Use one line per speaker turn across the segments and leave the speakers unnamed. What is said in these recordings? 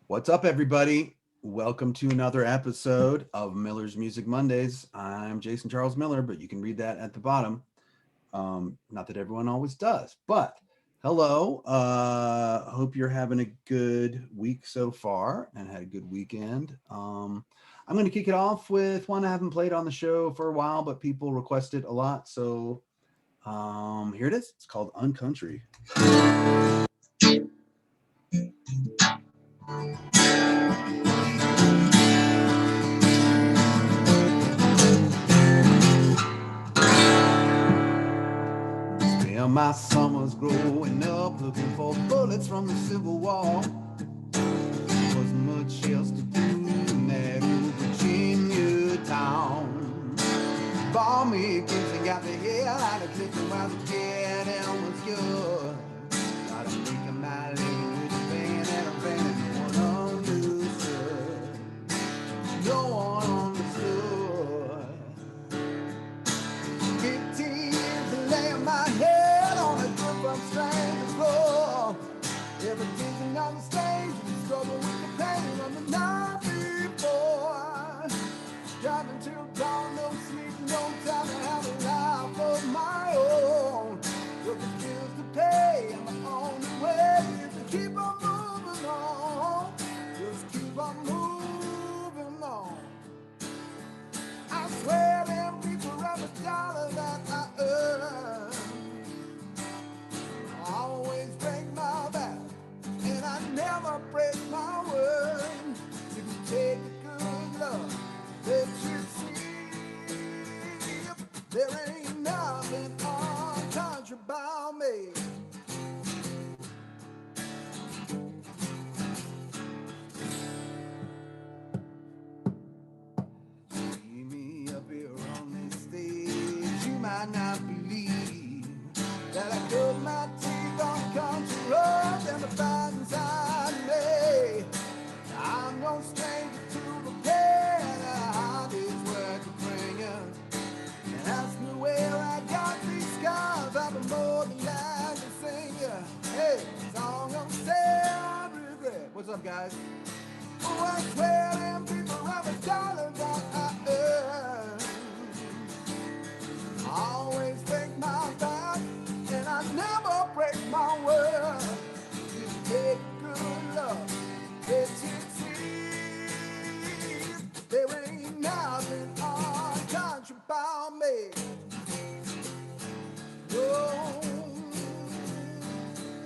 What's up, everybody? Welcome to another episode of Miller's Music Mondays. I'm Jason Charles Miller, but you can read that at the bottom. Not that everyone always does, but hello. Hope you're having a good week so far and had a good weekend. I'm going to kick it off with one I haven't played on the show for a while, but people requested a lot. So here it is. It's called Uncountry. Spend my summers growing up looking for bullets from the Civil War. Wasn't much else to do in that old Virginia town. Ball me kids and got the hell out of Clifton while the kid and was good. Got to make my living with a band and a band and no one understood. No one understood. 15 years to lay my head on a grip of strange floor. Everything's on the stage, we struggle with the pain of the night before. Driving till dawn, no sleep, no time to have a life of my own. With the bills to pay, and the only way is to keep on moving on. Just keep on moving on. I swear them people every dollar that I earn. I always break my back, and I never break my word. If you take the good love that you see, there ain't nothing unconscious about me. See me up here on this stage, you might not believe that I cut my teeth on country roads and the fight inside me. I'm no stranger to the pain that hard is worth to bring you. And ask me where I got these scars, I've been more than glad to sing you. Hey, song of sad regret. What's up, guys? Oh, I swear them people have a dollar that I earn. I always break my back, and I never break my word. You take good love, let you see. There ain't nothing unconscious about me. Oh,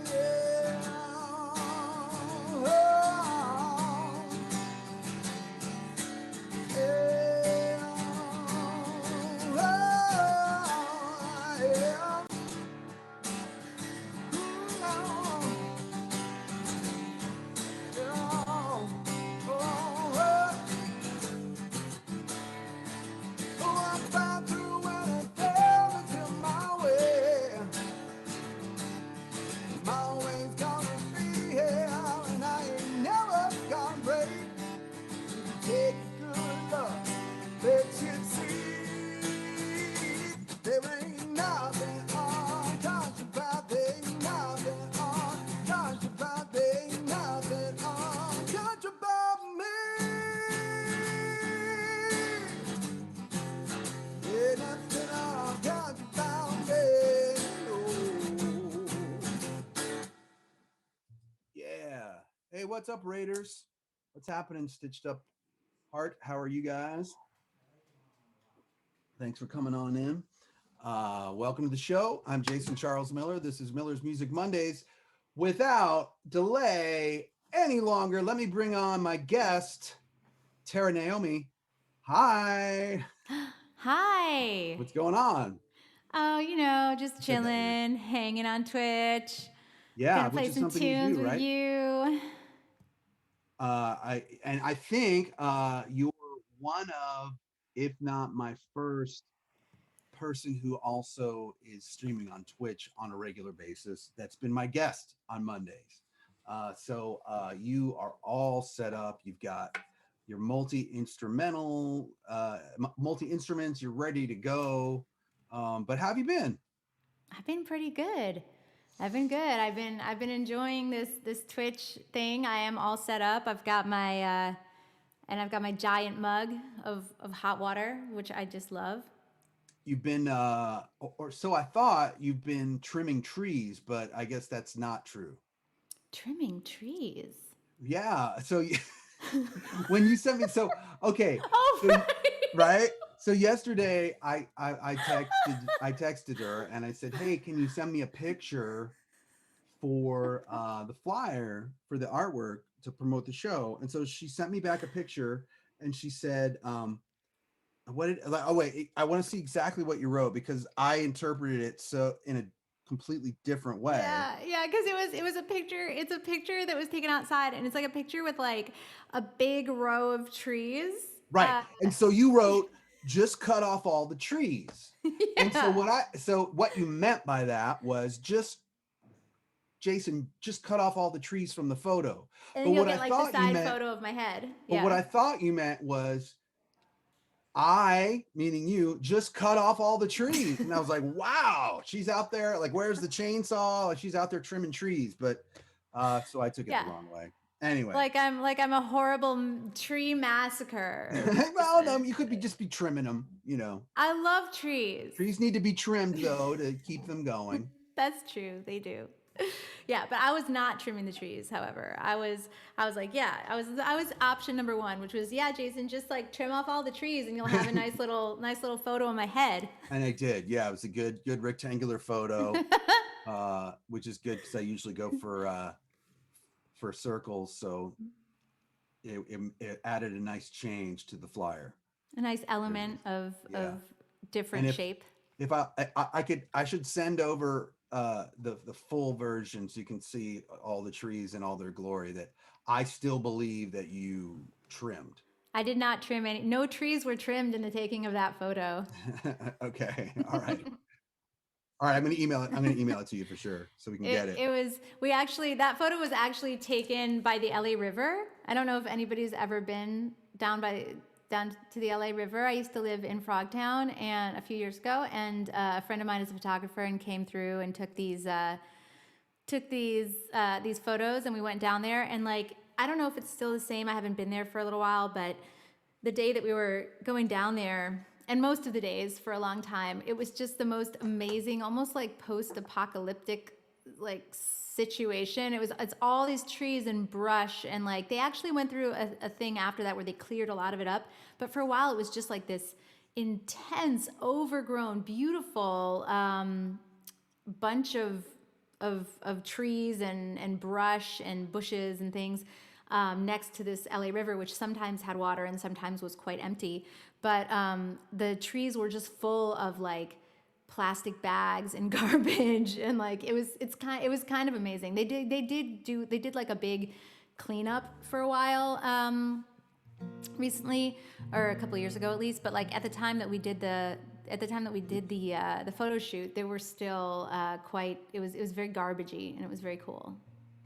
yeah. Oh, yeah. Oh, yeah. Take good luck, let you see. There ain't nothing unconscious about, there ain't nothing unconscious about, there ain't nothing unconscious about me. There ain't nothing unconscious about me. Oh. Yeah. Hey, what's up, Raiders? What's happening, Stitched Up Heart? How are you guys? Thanks for coming on in. Welcome to the show. I'm Jason Charles Miller. This is Miller's Music Mondays. Without delay any longer, let me bring on my guest, Terra Naomi. Hi.
Hi.
What's going on?
Oh, just
I said that weird.
chilling, hanging on Twitch.
Yeah,
Gonna
which
play
is
some
something you
tunes
do,
with
right?
you.
I think you're one of, if not my first person who also is streaming on Twitch on a regular basis. That's been my guest on Mondays. So you are all set up. You've got your multi instruments. You're ready to go. But how have you been?
I've been pretty good. I've been good. I've been enjoying this Twitch thing. I am all set up. I've got my giant mug of hot water, which I just love.
You've been, or so I thought you've been trimming trees, but I guess that's not true.
Trimming trees.
Yeah. So when you sent me, so okay,
Oh,
so,
right.
right. So yesterday I texted her and I said, hey, can you send me a picture for the flyer for the artwork to promote the show? And so she sent me back a picture and she said, what did, oh wait, I want to see exactly what you wrote because I interpreted it so in a completely different way.
Yeah, because it was a picture. It's a picture that was taken outside, and it's like a picture with like a big row of trees.
Right. And so you wrote, just cut off all the trees.
Yeah.
And so what you meant by that was Jason, just cut off all the trees from the photo.
And
But
then you'll
what
get
I
like the
thought you
side
meant,
photo of my head.
but
Yeah.
what I thought you meant was I, meaning you, just cut off all the trees. And I was like, wow, she's out there. Like, where's the chainsaw? Like, she's out there trimming trees. But so I took it
Yeah.
the wrong way. Anyway.
Like I'm a horrible tree massacre.
Well, no, you could just be trimming them, you know.
I love trees.
Trees need to be trimmed though to keep them going.
That's true. They do. Yeah, but I was not trimming the trees. However, I was like, yeah, I was option number one, which was, yeah, Jason, just like trim off all the trees, and you'll have a nice little photo of my head.
And I did. Yeah, it was a good rectangular photo, which is good because I usually go for circles, so it added a nice change to the flyer.
A nice element of different shape.
If I should send over the full version so you can see all the trees in all their glory that I still believe that you trimmed.
I did not trim any. No trees were trimmed in the taking of that photo.
Okay. All right. All right. I'm going to email it to you for sure so we can get it.
That photo was actually taken by the LA River. I don't know if anybody's ever been down to the LA River. I used to live in Frogtown and a few years ago, and a friend of mine is a photographer and came through and took these photos, and we went down there, and like, I don't know if it's still the same. I haven't been there for a little while, but the day that we were going down there, and most of the days for a long time, it was just the most amazing, almost like post-apocalyptic like situation. It's all these trees and brush, and like they actually went through a thing after that where they cleared a lot of it up, but for a while it was just like this intense, overgrown, beautiful bunch of trees and brush and bushes and things next to this LA River, which sometimes had water and sometimes was quite empty. But the trees were just full of like plastic bags and garbage, and like it was kind of amazing. They did like a big cleanup for a while recently, or a couple of years ago at least. But like at the time that we did the photo shoot, they were still it was very garbagey, and it was very cool.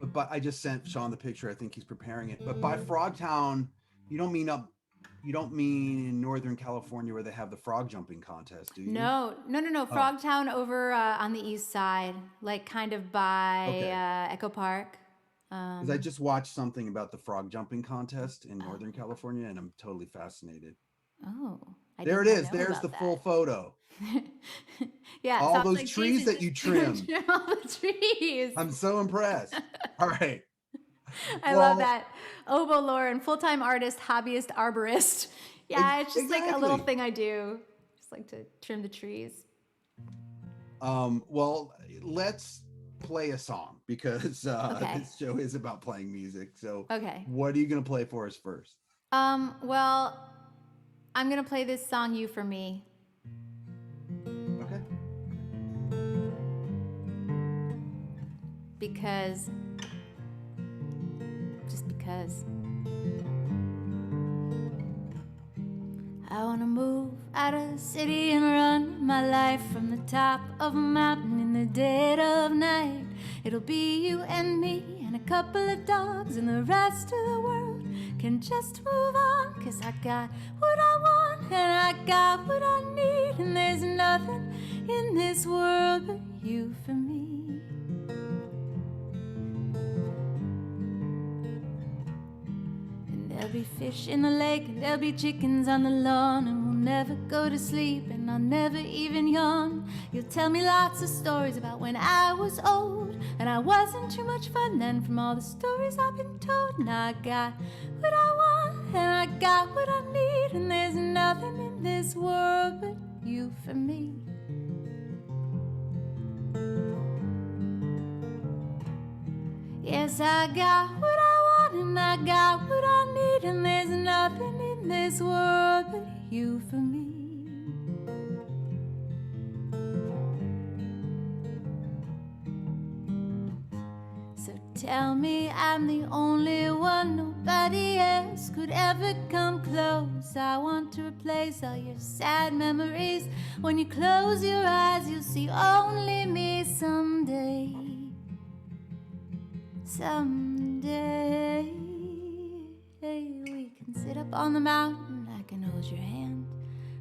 But I just sent Sean the picture. I think he's preparing it. But by Frogtown, you don't mean in Northern California where they have the frog jumping contest, do you?
No. Frogtown over on the east side, like kind of by Echo Park.
Because I just watched something about the frog jumping contest in Northern California, and I'm totally fascinated.
Oh,
there it is. There's the full photo.
Yeah,
all those
like
trees that you trimmed.
Trim all the trees.
I'm so impressed. All right.
I love that. Oboe Lauren, full-time artist, hobbyist, arborist. Yeah, it's just like a little thing I do. Just like to trim the trees.
Well, let's play a song because this show is about playing music. So what are you going to play for us first?
Well, I'm going to play this song, You For Me.
Okay.
Because I wanna move out of the city and run my life from the top of a mountain in the dead of night. It'll be you and me and a couple of dogs, and the rest of the world can just move on. 'Cause I got what I want and I got what I need, and there's nothing in this world but you for me. fish in the lake, and there'll be chickens on the lawn, and we'll never go to sleep, and I'll never even yawn. You'll tell me lots of stories about when I was old, and I wasn't too much fun then from all the stories I've been told. Now I got what I want, and I got what I need, and there's nothing in this world but you for me. Yes, I got what I want, and I got what I need, and there's nothing in this world but you for me. So tell me I'm the only one, nobody else could ever come close. I want to replace all your sad memories. When you close your eyes, you'll see only me someday. Someday we can sit up on the mountain, I can hold your hand.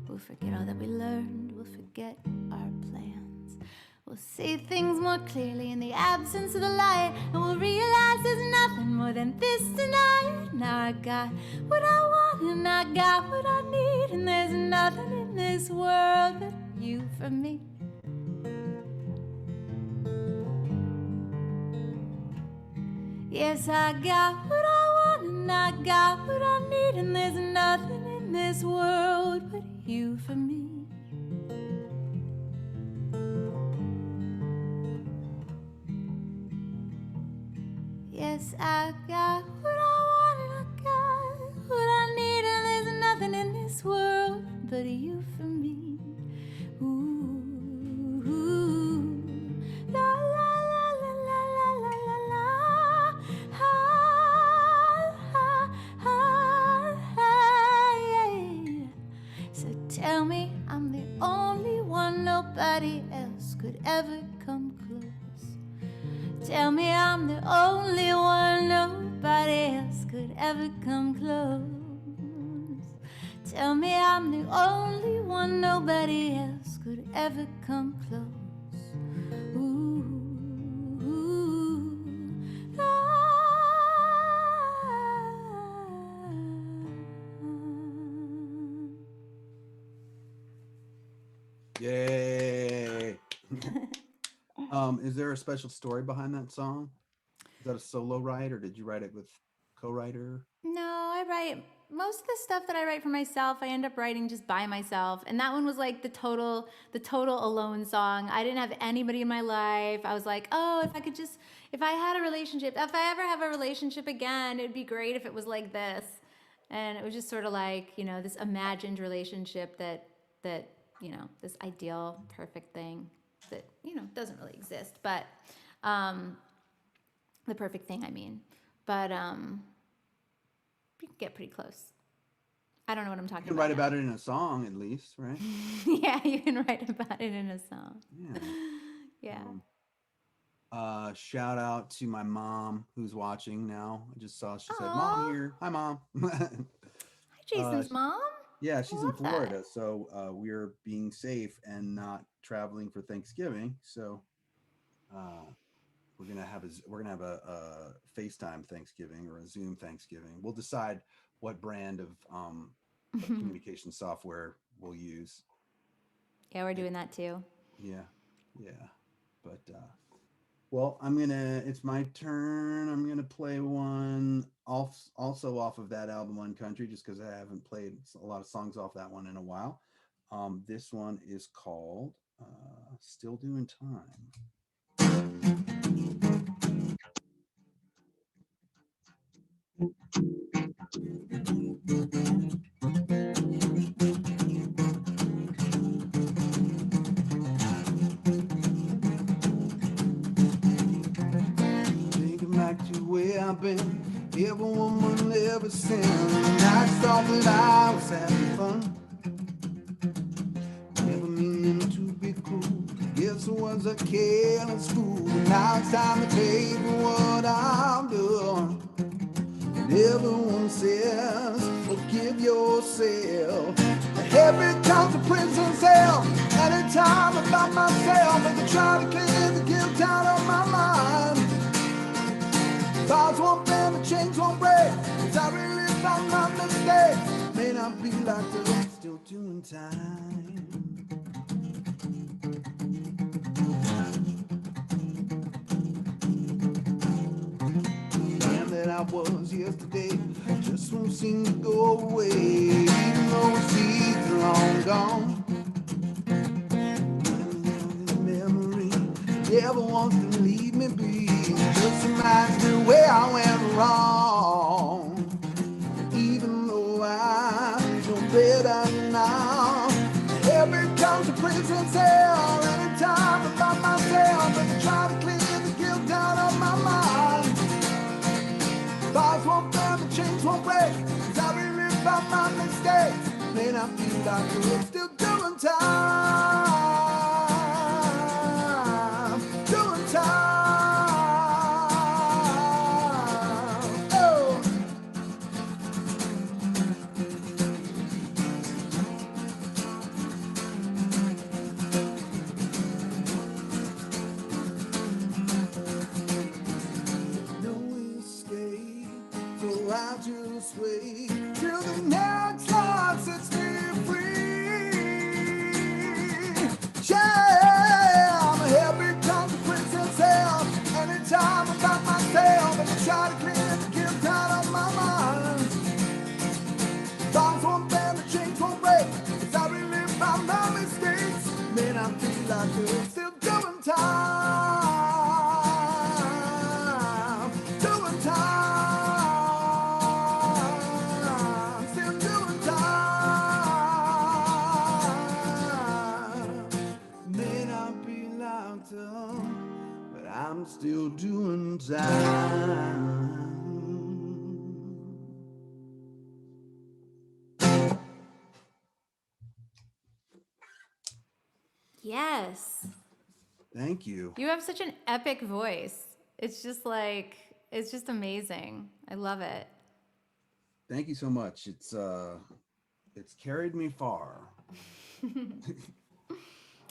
We'll forget all that we learned, we'll forget our plans. We'll see things more clearly in the absence of the light, and we'll realize there's nothing more than this tonight. Now I got what I want, and I got what I need, and there's nothing in this world but you for me. Yes, I got what I want, and I got what I need, and there's nothing in this world but you for me. Yes, I got what I want, and I got what I need, and there's nothing in this world but you for me. Ooh, la la la la la la la la la. Ha, ha, ha, ha, yeah. So tell me I'm the only one, nobody else could ever come close. Tell me I'm the only one, nobody else could ever come close. Tell me I'm the only one, nobody else could ever come close. Ooh, ah.
Yay. Is there a special story behind that song? Is that a solo write, or did you write it with co-writer?
No, I write most of the stuff that I write for myself. I end up writing just by myself, and that one was like the total alone song. I didn't have anybody in my life. I was like, oh, if I had a relationship, if I ever have a relationship again, it'd be great if it was like this. And it was just sort of like, this imagined relationship that this ideal, perfect thing that doesn't really exist, but the perfect thing, I mean. But you can get pretty close. I don't know what I'm talking about.
You can write about it in a song, at least, right?
Yeah, you can write about it in a song.
Yeah. Shout out to my mom who's watching now. I just saw, she said, Mom here. Hi, Mom.
Hi, Jason's mom.
Yeah, she's in Florida, so we're being safe and not traveling for Thanksgiving. So we're gonna have a FaceTime Thanksgiving or a Zoom Thanksgiving. We'll decide what brand of communication software we'll use.
Yeah, we're doing that too.
Yeah. But well, it's my turn. I'm gonna play one also off of that album Uncountry, just because I haven't played a lot of songs off that one in a while. This one is called Still Doing Time. Thinking back to where I've been, every woman ever seen. I thought that I was having fun, never meaning to be cruel. Guess I was a careless fool. Now it's time to pay for what I've done. And everyone says, forgive yourself. Every comes to prison cell. Anytime about myself, I can try to clear the guilt out of my mind. Bars won't bend, the chains won't break, 'cause I really found my mistake. be like I'm still doing time. Man that I was yesterday just won't seem to go away, even though his seeds are long gone. Memory never wants to leave me be. Just reminds me where I went wrong. Even though I know better now, every comes to prison cell. Anytime I find myself, I try to clear the guilt out of my mind. Bars won't burn, the chains won't break. Cause I relive about my mistakes. Then I feel like we're still doing time. Doing time. Oh. No escape, so I just wait till the next life sets me free. Yeah, I'm a heavy consequence hell. Anytime I find myself, I try to clear the guilt out of my mind. Bonds won't bend, the chains won't break. Cause I relive my mistakes. Man, I feel like I'm still doing time. Doing time. Still doing time. May not be locked up, but I'm still doing time.
Yes.
Thank you.
You have such an epic voice. It's just like, it's just amazing. I love it.
Thank you so much. It's carried me far.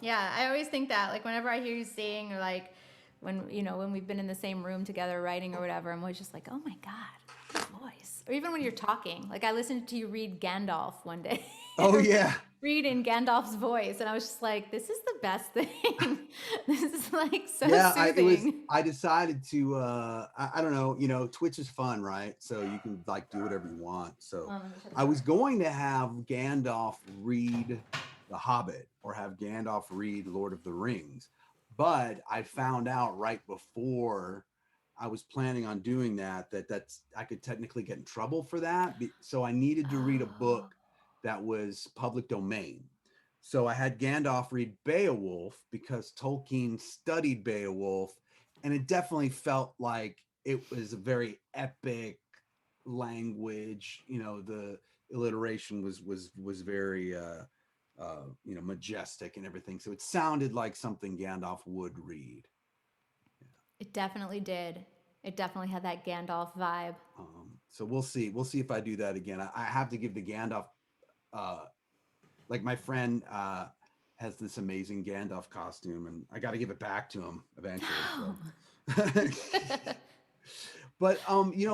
Yeah, I always think that. Like, whenever I hear you sing, or like when, when we've been in the same room together writing or whatever, I'm always just like, oh my God, his voice. Or even when you're talking. Like, I listened to you read Gandalf one day.
Oh yeah.
Read in Gandalf's voice, and I was just like, "This is the best thing. This is like so
Yeah,
soothing."
I decided to I don't know, Twitch is fun, right? So you can like do whatever you want. So I was going to have Gandalf read The Hobbit or have Gandalf read Lord of the Rings, but I found out right before I was planning on doing that's I could technically get in trouble for that. So I needed to read a book that was public domain. So I had Gandalf read Beowulf because Tolkien studied Beowulf, and it definitely felt like it was a very epic language. The alliteration was very majestic and everything. So it sounded like something Gandalf would read.
It definitely did. It definitely had that Gandalf vibe.
So we'll see. We'll see if I do that again. I have to give the Gandalf, like my friend has this amazing Gandalf costume, and I got to give it back to him eventually. So. But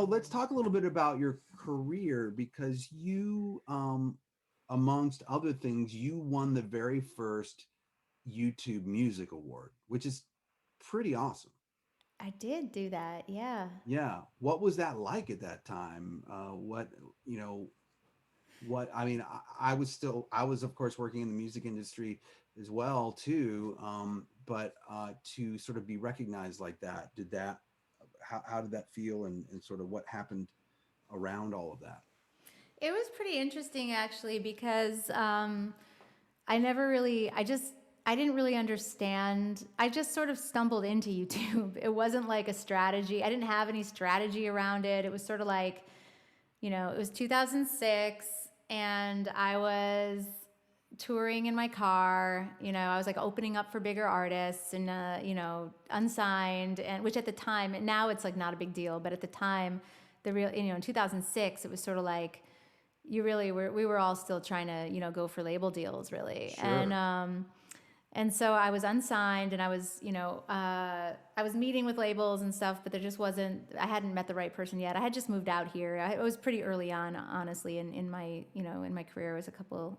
let's talk a little bit about your career, because you, amongst other things, you won the very first YouTube Music Award, which is pretty awesome.
I did do that. Yeah.
Yeah. What was that like at that time? You know, what I mean, I was of course working in the music industry as well too. But to sort of be recognized like that, how did that feel, and sort of what happened around all of that?
It was pretty interesting actually, because I never really, I didn't really understand. I just sort of stumbled into YouTube. It wasn't like a strategy. I didn't have any strategy around it. It was sort of like, it was 2006, and I was touring in my car. I was like opening up for bigger artists, and, unsigned, and which at the time, and now it's like not a big deal, but at the time, in 2006, it was sort of like, we were all still trying to, go for label deals really.
Sure.
And, And so I was unsigned, and I was, I was meeting with labels and stuff, but there just wasn't, I hadn't met the right person yet. I had just moved out here. It was pretty early on, honestly, in my, in my career. It was a couple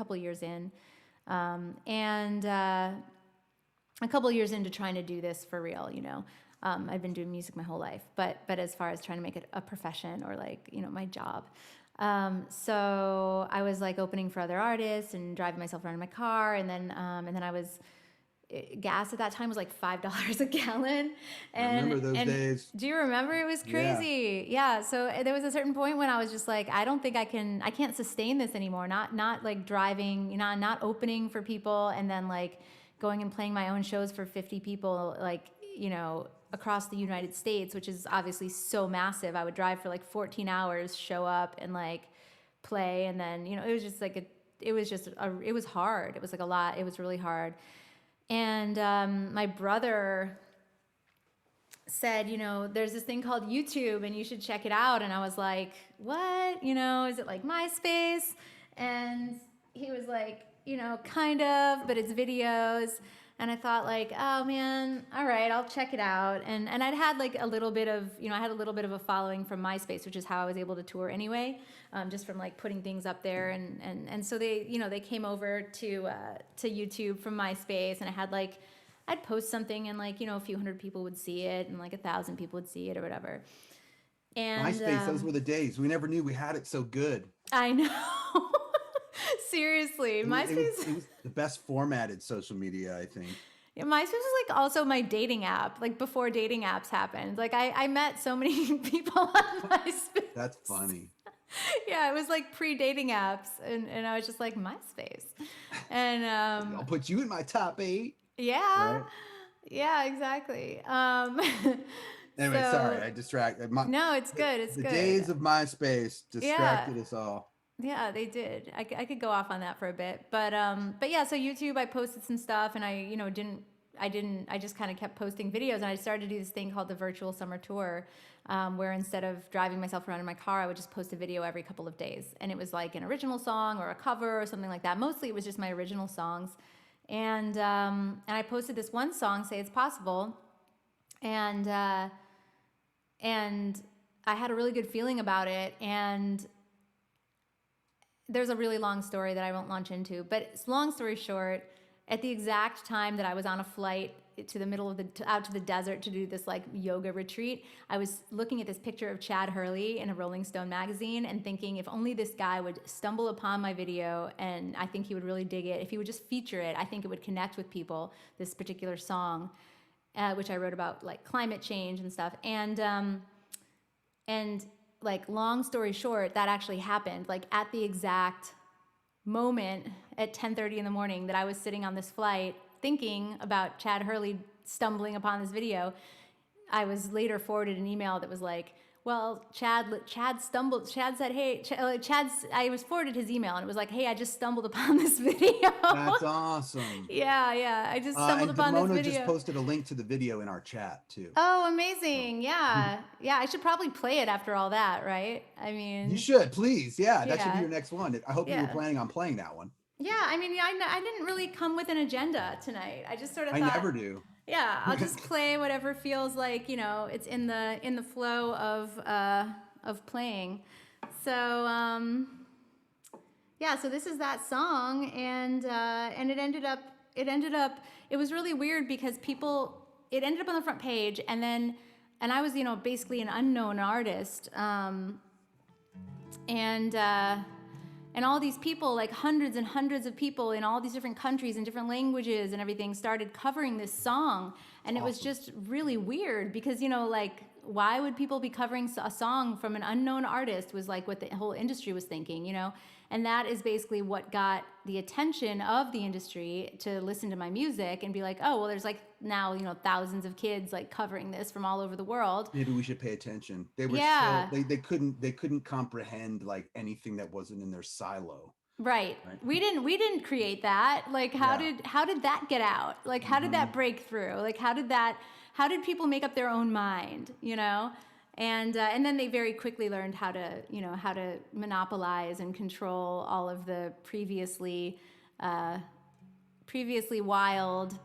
of years in. And a couple of years into trying to do this for real. I've been doing music my whole life, but as far as trying to make it a profession or like, my job. So I was like opening for other artists and driving myself around in my car. And then I was, gas at that time was like $5 a gallon.
I remember those days.
Do you remember? It was crazy. Yeah. So there was a certain point when I was just like, I don't think I can't sustain this anymore. Not like driving, not opening for people and then like going and playing my own shows for 50 people, like, across the United States, which is obviously so massive. I would drive for like 14 hours, show up and like play. And then, it was just like, it was hard. It was like a lot. It was really hard. And my brother said, there's this thing called YouTube and you should check it out. And I was like, what? Is it like MySpace? And he was like, kind of, but it's videos. And I thought like, oh man, all right, I'll check it out. And I'd had like a little bit of, I had a little bit of a following from MySpace, which is how I was able to tour anyway, just from like putting things up there. And so they, they came over to YouTube from MySpace, and I had like, I'd post something and like, a few hundred people would see it and like 1,000 people would see it or whatever. And
MySpace, those were the days. We never knew we had it so good.
I know. Seriously, MySpace.
It was the best formatted social media, I think.
Yeah, MySpace was like also my dating app, like before dating apps happened. Like I met so many people on MySpace.
That's funny.
Yeah, it was like pre-dating apps, and I was just like MySpace, and
I'll put you in my top 8.
Yeah,
right?
Yeah, exactly.
Anyway, sorry, I distracted.
No, it's good. It's
the
good.
The days of MySpace distracted us all.
Yeah, they did. I could go off on that for a bit, but yeah. So YouTube, I posted some stuff, and I just kind of kept posting videos, and I started to do this thing called the virtual summer tour, where instead of driving myself around in my car, I would just post a video every couple of days, and it was like an original song or a cover or something like that. Mostly, it was just my original songs, and I posted this one song, "Say It's Possible," and I had a really good feeling about it, and there's a really long story that I won't launch into, but long story short, at the exact time that I was on a flight to the middle of out to the desert to do this like yoga retreat, I was looking at this picture of Chad Hurley in a Rolling Stone magazine and thinking, if only this guy would stumble upon my video, and I think he would really dig it. If he would just feature it, I think it would connect with people, this particular song, which I wrote about like climate change and stuff. And like, long story short, that actually happened. Like at the exact moment at 10:30 in the morning that I was sitting on this flight thinking about Chad Hurley stumbling upon this video, I was later forwarded an email that was like, well, Chad said, hey, I was forwarded his email, and it was like, hey, I just stumbled upon this video.
That's awesome.
Yeah. I just stumbled upon this video.
Mona just posted a link to the video in our chat, too.
Oh, amazing. Yeah. I should probably play it after all that, right? I mean.
You should, please. Yeah, that should be your next one. I hope you were planning on playing that one.
Yeah, I mean, I didn't really come with an agenda tonight. I just sort of thought.
I never do.
Yeah, I'll just play whatever feels like, it's in the flow of playing. So yeah, so this is that song, and it ended up it was really weird because it ended up on the front page, and I was basically an unknown artist, and all these people, like hundreds and hundreds of people in all these different countries and different languages and everything, started covering this song. And it was just really weird because, like, why would people be covering a song from an unknown artist was like what the whole industry was thinking, And that is basically what got the attention of the industry to listen to my music and be like, oh, well, there's like now, thousands of kids like covering this from all over the world.
Maybe we should pay attention. They were they couldn't comprehend like anything that wasn't in their silo.
Right. We didn't create that. Like how did that get out? Like how did that break through? Like how did people make up their own mind, And then they very quickly learned how to monopolize and control all of the previously previously wild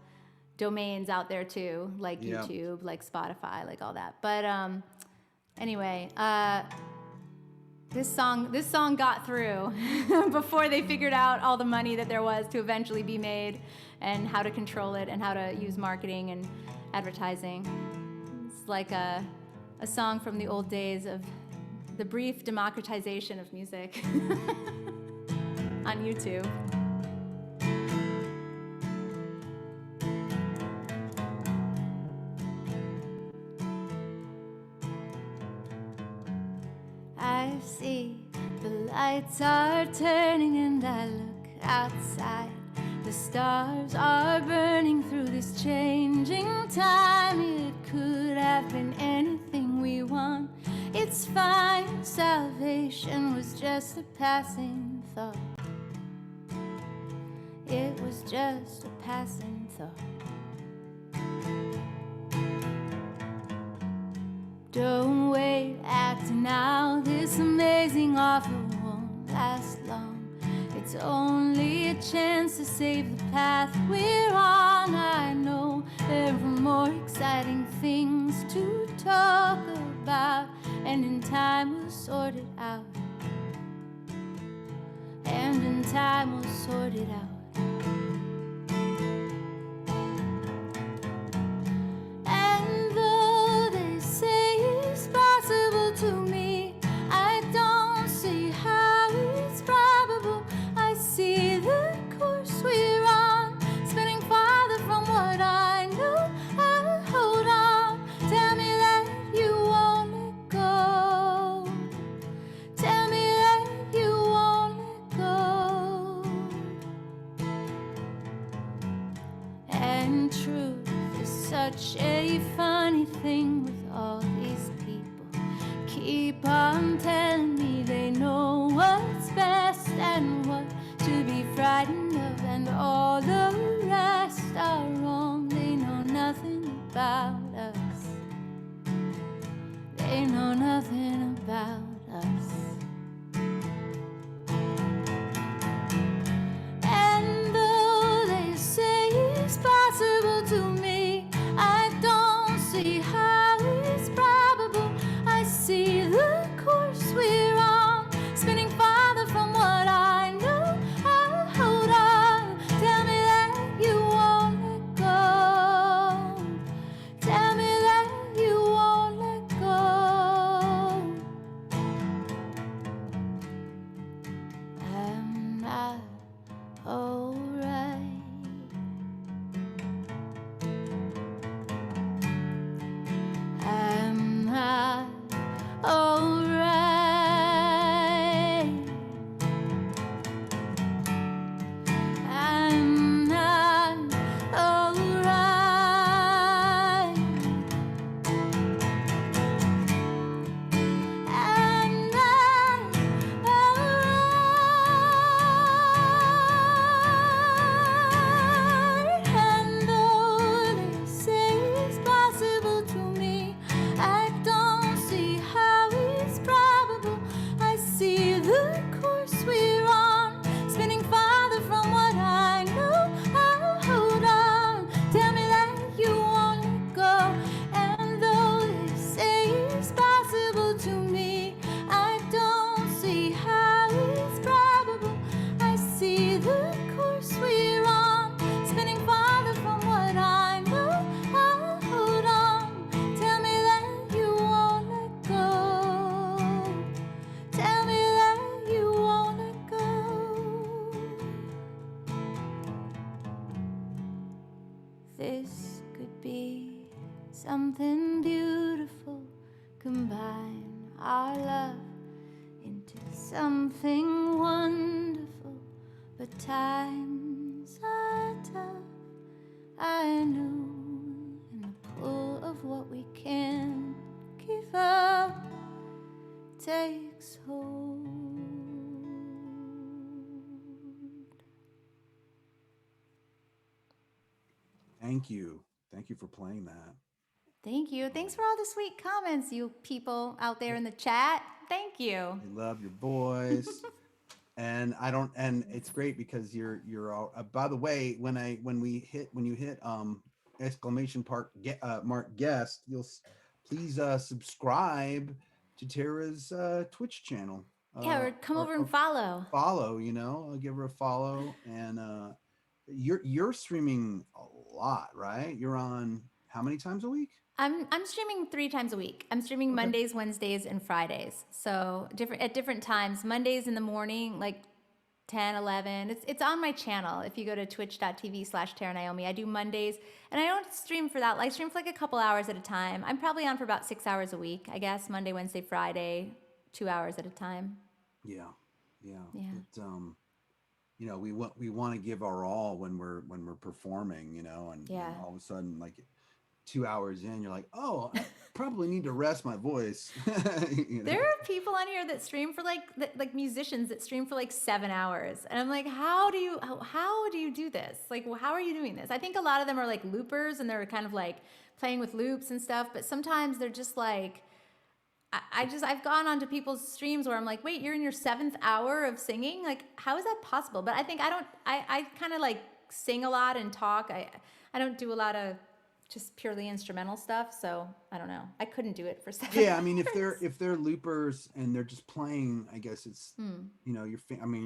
domains out there too, like
Yep.
YouTube, like Spotify, like all that. But anyway, this song got through before they figured out all the money that there was to eventually be made, and how to control it, and how to use marketing and advertising. It's like a song from the old days of the brief democratization of music on YouTube. I see the lights are turning and I look outside. The stars are burning through this changing time. It could have been anything we want. It's fine. Salvation was just a passing thought. It was just a passing thought. Don't wait, act now. This amazing offer won't last long. It's only a chance to save the path we're on. I know there are more exciting things to talk about, and in time we'll sort it out. And in time we'll sort it out. Such a funny thing with all these people. Keep on telling me they know what's best and what to be frightened of, and all the rest are wrong. They know nothing about us. They know nothing about us. And though they say it's possible to me, I don't see how it's probable. I see the course we're on, spinning farther from what I know. I'll hold on. Tell me that you won't let go. Tell me that you won't let go. I'm not alright. I'm not alright. I'm not alright. I'm not alright. And though they say it's possible to me, I don't see how it's probable. I see the course we're on, spinning farther from what I know. I'll hold on. Tell me that you won't let go. And though they say it's possible to me, I don't see how it's probable. I see the course we're on, spinning farther from what I know. I'll hold on. Tell me that you won't let go. Tell me that you won't let go. This could be something beautiful. Combine our love into something wonderful. But times are tough, I know, and the pull of what we can't give up takes hold.
Thank you. Thank you for playing that.
Thank you. Thanks for all the sweet comments, you people out there in the chat. Thank you.
We love your voice. And I don't, and it's great because you're all, by the way, when you hit exclamation mark guest, please subscribe to Tara's Twitch channel,
Yeah, or come over and
or
follow.
follow, give her a follow. And you're streaming a lot, right? You're on how many times a week?
I'm streaming 3 times a week. I'm streaming
Okay.
Mondays, Wednesdays, and Fridays. So different at different times. Mondays in the morning, like 10, 11. It's on my channel. If you go to twitch.tv/Terra Naomi, I do Mondays, and I don't stream for that. I stream for like a couple hours at a time. I'm probably on for about 6 hours a week, I guess. Monday, Wednesday, Friday, 2 hours at a time.
Yeah, yeah.
Yeah.
We want to give our all when we're performing,
Yeah.
and all of a sudden, like 2 hours in, you're like, oh, I probably need to rest my voice.
There are people on here that stream for like musicians that stream for like 7 hours, and I'm like, how do you do this? Like, how are you doing this? I think a lot of them are like loopers, and they're kind of like playing with loops and stuff. But sometimes they're just like, I've gone onto people's streams where I'm like, wait, you're in your 7th hour of singing? Like, how is that possible? But I think I kind of like sing a lot and talk. I don't do a lot of just purely instrumental stuff, so I don't know. I couldn't do it for 7
Yeah, I mean,
hours.
if they're loopers and they're just playing, I guess it's your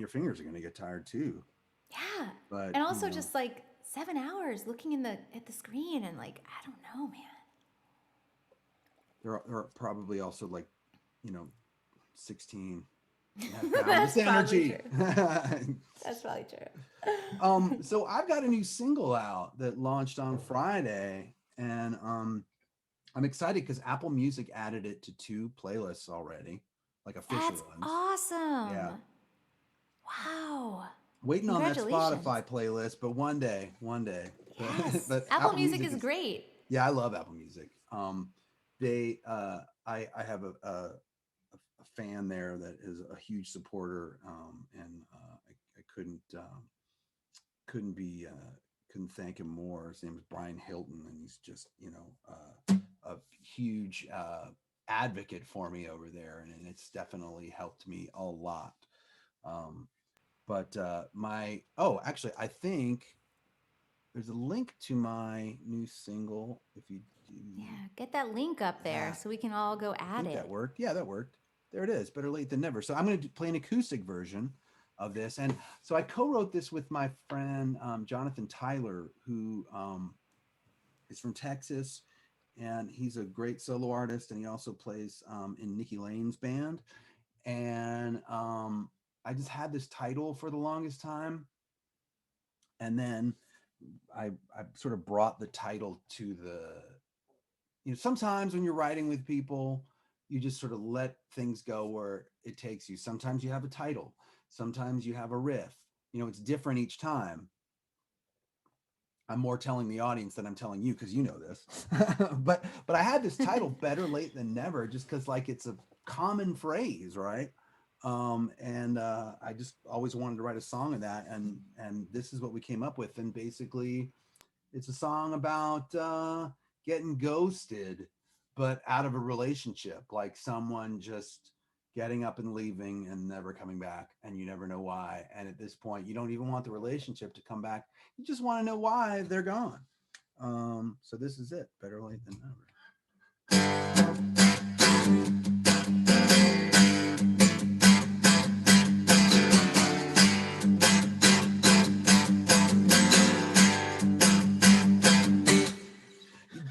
fingers are gonna get tired too.
Yeah.
But
And also just like 7 hours looking at the screen and like, I don't know, man.
there are probably also like 16 have
That's
boundless
probably
energy.
true. That's probably true.
So I've got a new single out that launched on Friday, and I'm excited because Apple Music added it to 2 playlists already, like official
That's
ones.
awesome.
Yeah.
Wow.
Waiting on that
Congratulations.
Spotify playlist, but one day.
Yes.
But
Apple Music is great.
Yeah, I love Apple Music. I have a fan there that is a huge supporter, and I couldn't be couldn't thank him more. His name is Brian Hilton, and he's just a huge advocate for me over there, and it's definitely helped me a lot. But actually, I think there's a link to my new single. If you do,
Yeah, get that link up there so we can all go
I
at
think that
it.
worked. Yeah, that worked. There it is. Better late than never. So I'm going to play an acoustic version of this, and so I co-wrote this with my friend Jonathan Tyler, who is from Texas, and he's a great solo artist, and he also plays in Nikki Lane's band. And I just had this title for the longest time, and then I sort of brought the title to sometimes when you're writing with people, you just sort of let things go where it takes you. Sometimes you have a title, sometimes you have a riff. It's different each time. I'm more telling the audience than I'm telling you because you know this. but I had this title, Better Late Than Never, just because like it's a common phrase, right? And I just always wanted to write a song of that, and this is what we came up with. And basically, it's a song about getting ghosted, but out of a relationship, like someone just getting up and leaving and never coming back, and you never know why. And at this point, you don't even want the relationship to come back. You just want to know why they're gone. So this is it. Better late than never.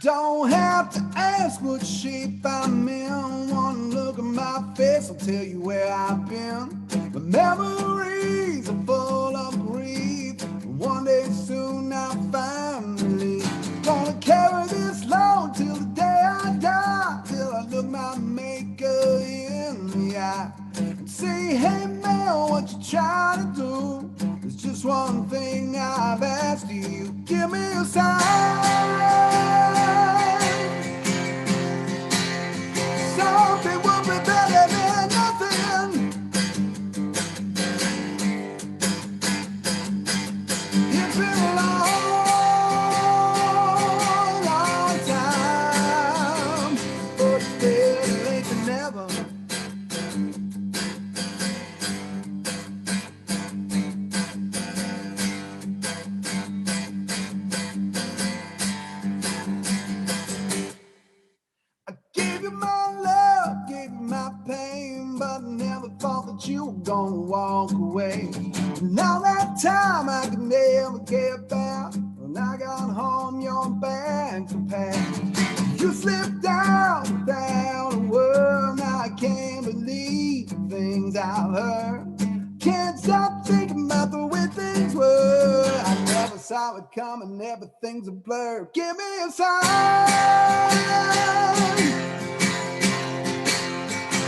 Don't have to ask what shape I'm in. One look at my face will tell you where I've been. The memories are full of grief. One day soon I'll finally gonna carry this load till the day I die. Till I look my maker in the eye and say, hey man, what you trying to do? There's just one thing I've asked you. Give me a sign. Something would be better than nothing. you my love, gave you my pain, but never thought that you were gonna walk away. And all that time I could never get back. When I got home, you're back to pass. You slipped out without a word. Now I can't believe the things I've heard. Can't stop thinking about the way things were. I never saw it coming, everything's a blur. Give me a sign.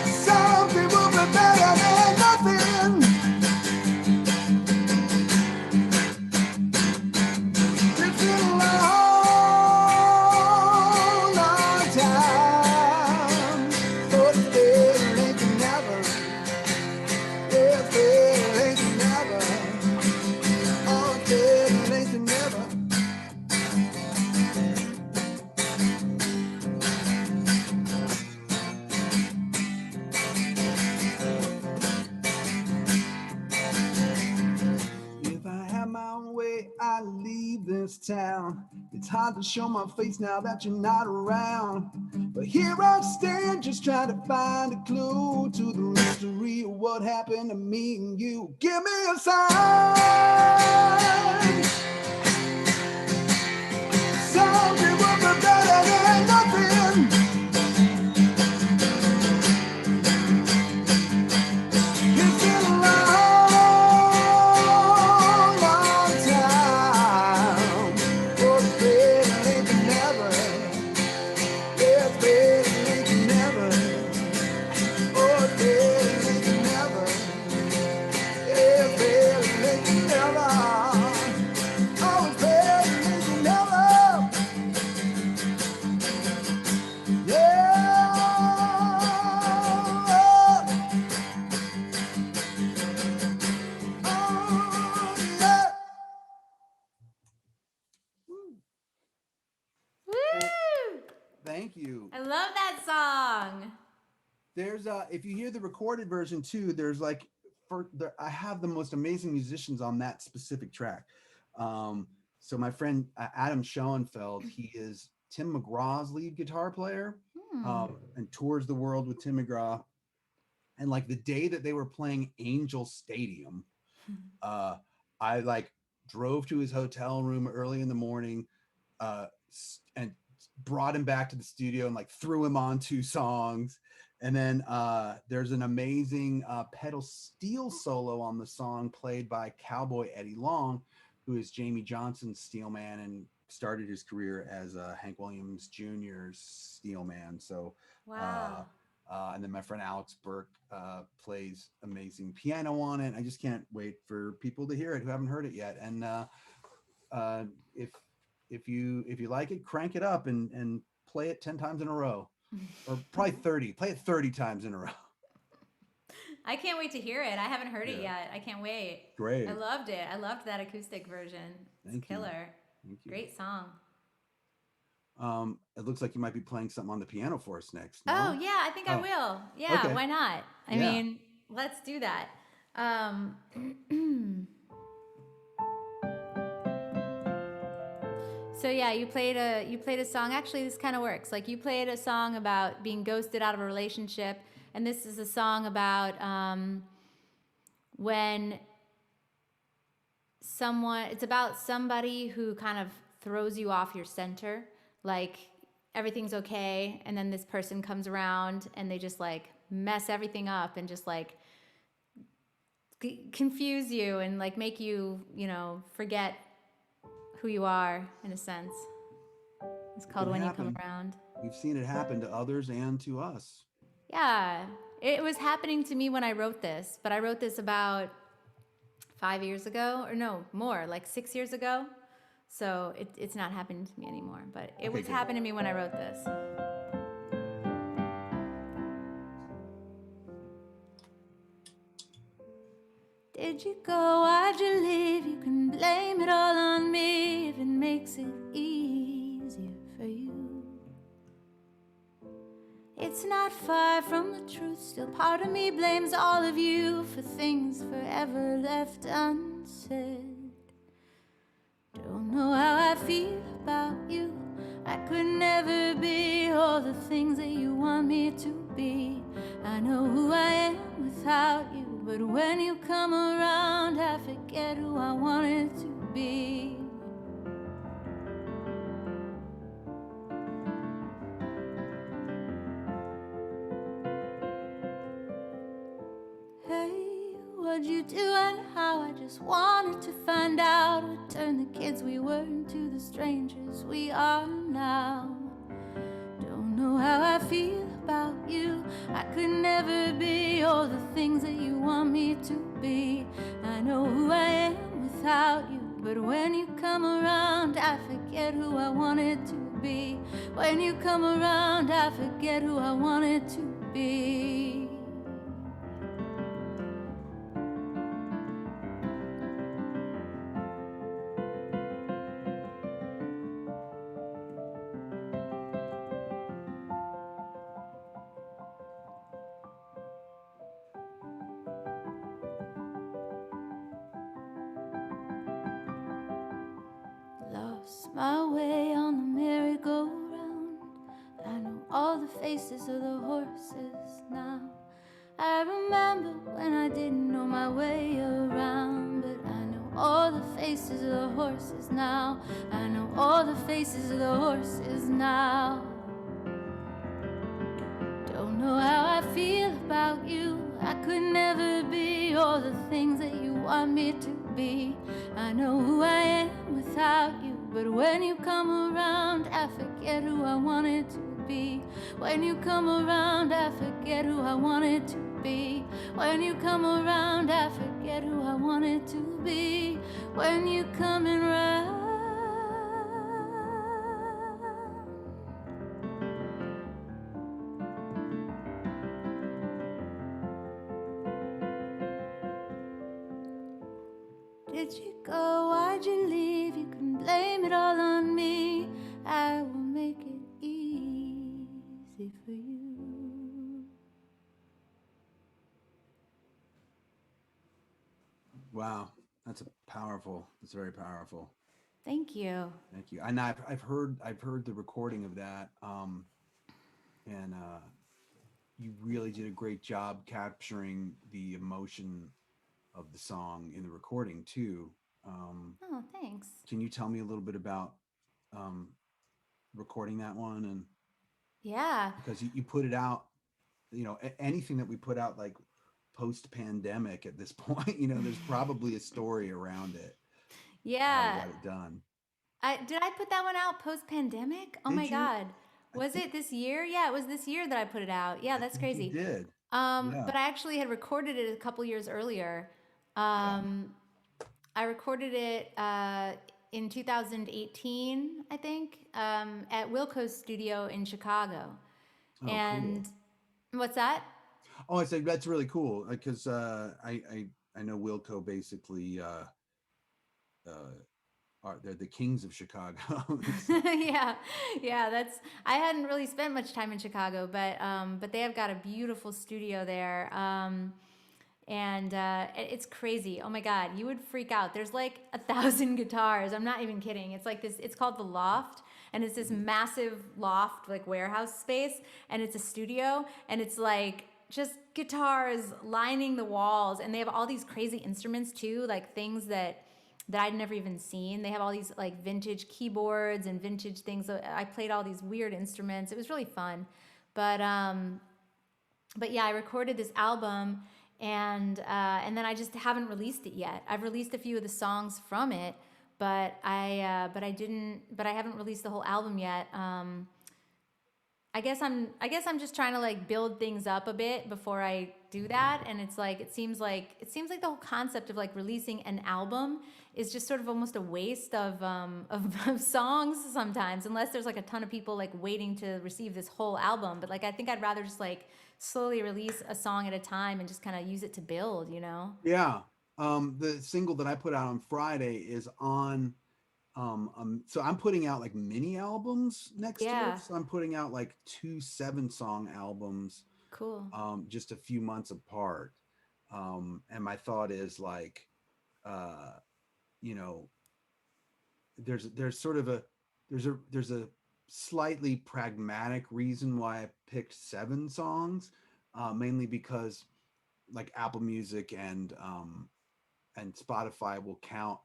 Something will be better than nothing. It's been a long, long time. But it's better late than never. Yeah, it's better late than never. Oh, it's better late than never. If I had my own way, I'd leave this town. It's hard to show my face now that you're not around. But here I stand, just trying to find a clue to the mystery of what happened to me and you. Give me a sign. Something will be better than nothing. It's been a long, long time. Oh, it's better late than never. Yeah, it's better late than never. Oh, it's better late than never. Yeah, it's better late than never. Oh, it's better late than never. Yeah. Oh, yeah.
Woo!
Thank you.
I love that song.
There's if you hear the recorded version too, there's like I have the most amazing musicians on that specific track. So my friend Adam Schoenfeld, he is Tim McGraw's lead guitar player, and tours the world with Tim McGraw. And like the day that they were playing Angel Stadium, I like drove to his hotel room early in the morning, and brought him back to the studio and like threw him on 2 songs. And then there's an amazing pedal steel solo on the song played by Cowboy Eddie Long, who is Jamie Johnson's steel man and started his career as Hank Williams Jr.'s steel man. So,
Wow.
and then my friend Alex Burke plays amazing piano on it. I just can't wait for people to hear it who haven't heard it yet. And if you like it, crank it up and play it 10 times in a row. Or probably 30. Play it 30 times in a row.
I can't wait to hear it. I haven't heard it yet. I can't wait.
Great.
I loved it. I loved that acoustic version. It's
Thank you.
killer.
Thank you.
Great song.
It looks like you might be playing something on the piano for us next. No?
Oh, yeah, I think I will. Yeah,
Okay.
why not? I
Yeah.
mean, let's do that. So yeah, you played a song. Actually, this kind of works. Like you played a song about being ghosted out of a relationship, and this is a song about when it's about somebody who kind of throws you off your center. Like everything's okay, and then this person comes around and they just like mess everything up and just like confuse you and like make you, forget who you are in a sense. It's called When You Come Around.
We've seen it happen to others and to us.
Yeah, it was happening to me when I wrote this, but I wrote this about 5 years ago, or no, more, like 6 years ago. So it's not happening to me anymore, but it was happening to me when I wrote this. Did you go? Why'd you leave? You can blame it all on me if it makes it easier for you. It's not far from the truth. Still part of me blames all of you for things forever left unsaid. Don't know how I feel about you. I could never be all the things that you want me to be. I know who I am without you, but when you come around, I forget who I wanted to be. Hey, what'd you do and how? I just wanted to find out what turned the kids we were into the strangers we are now. Don't know how I feel about you. I could never be all the things that you want me to be. I know who I am without you, but when you come around, I forget who I wanted to be. When you come around, I forget who I wanted to be. Lost my way on the merry-go-round. I know all the faces of the horses now. I remember when I didn't know my way around, but I know all the faces of the horses now. I know all the faces of the horses now. Don't know how I feel about you. I could never be all the things that you want me to be. I know who I am without you, but when you come around, I forget who I wanted to be. When you come around, I forget who I wanted to be. When you come around, I forget who I wanted to be. When you coming around. Did you go? Why'd you leave? You can blame it all on me. I will make it easy for you.
Wow, that's very powerful.
Thank you.
Thank you. And I've heard the recording of that, and you really did a great job capturing the emotion of the song in the recording too. Um,
Oh, thanks.
can you tell me a little bit about um, recording that one? And
Yeah.
because you put it out, anything that we put out like post pandemic at this point, there's probably a story around it, how we
Yeah.
got it done.
Did I put that one out post pandemic? Oh my
Did you?
God.
I
Was
think
it this year? Yeah, it was this year that I put it out. Yeah,
I
that's
think you
crazy.
did. Yeah.
But I actually had recorded it a couple years earlier.
Yeah.
Um, I recorded it in 2018, I think, at Wilco's studio in Chicago.
Oh, cool.
And what's that?
Oh, I said that's really cool because I know Wilco basically uh, they're the kings of Chicago. So,
Yeah, yeah. That's I hadn't really spent much time in Chicago, but they have got a beautiful studio there. And it's crazy. Oh my God, you would freak out. There's like 1,000 guitars. I'm not even kidding. It's like this. It's called the Loft, and it's this
mhm.
massive loft, like warehouse space, and it's a studio, and it's like just guitars lining the walls, and they have all these crazy instruments too, like things that I'd never even seen. They have all these like vintage keyboards and vintage things. So I played all these weird instruments. It was really fun, but um, but yeah, I recorded this album, and then I just haven't released it yet. I've released a few of the songs from it, but I haven't released the whole album yet. I guess I'm just trying to like build things up a bit before I do that, and it's like it seems like the whole concept of like releasing an album is just sort of almost a waste of songs sometimes, unless there's like a ton of people like waiting to receive this whole album. But like I think I'd rather just like slowly release a song at a time and just kind of use it to build, you know?
Yeah. The single that I put out on Friday is on. So I'm putting out like mini albums next year.
Yeah,
So I'm putting out like two 7-song albums,
cool.
just a few months apart. And my thought is like, you know, there's sort of there's a slightly pragmatic reason why I picked 7 songs, mainly because like Apple Music and Spotify will count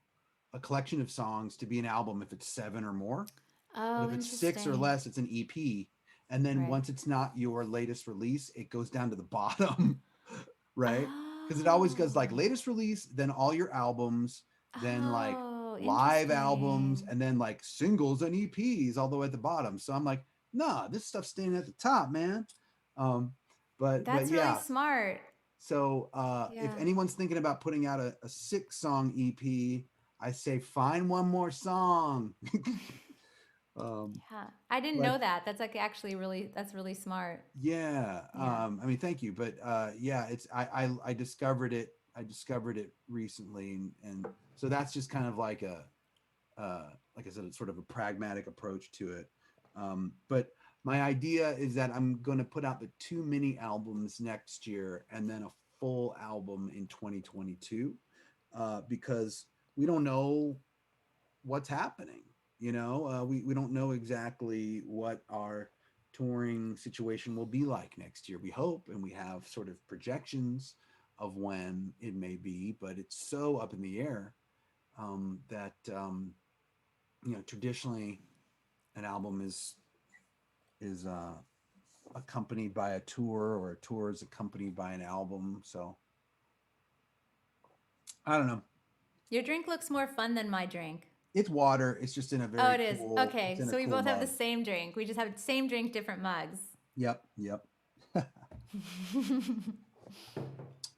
a collection of songs to be an album if it's 7 or more. But
Oh,
if it's 6 or
interesting.
less, it's an EP. And then
Right.
once it's not your latest release, it goes down to the bottom, right? Because it always goes like
Oh.
latest release, then all your albums, then like
Oh,
live albums,
interesting.
and then like singles and EPs all the way at the bottom. So I'm like, nah, this stuff's staying at the top, man. Um, but
That's really
yeah.
smart.
So if
Yeah.
anyone's thinking about putting out a 6 song EP, I say find one more song. um,
Yeah. I didn't
but
know that. That's like actually really that's really smart.
yeah,
Yeah.
I mean, thank you, but yeah, it's I discovered it. I discovered it recently, and so that's just kind of like I said, it's sort of a pragmatic approach to it. But my idea is that I'm going to put out the 2 mini albums next year, and then a full album in 2022, because we don't know what's happening. We don't know exactly what our touring situation will be like next year. We hope, and we have sort of projections of when it may be, but it's so up in the air, that traditionally an album is accompanied by a tour, or a tour is accompanied by an album. So I don't know.
Your drink looks more fun than my drink.
It's water. It's just in a
Oh,
very
it is.
cool. It's
Okay.
in a
So we
cool
both have the
mug.
same drink. We just have the same drink, different mugs.
Yep. Yep.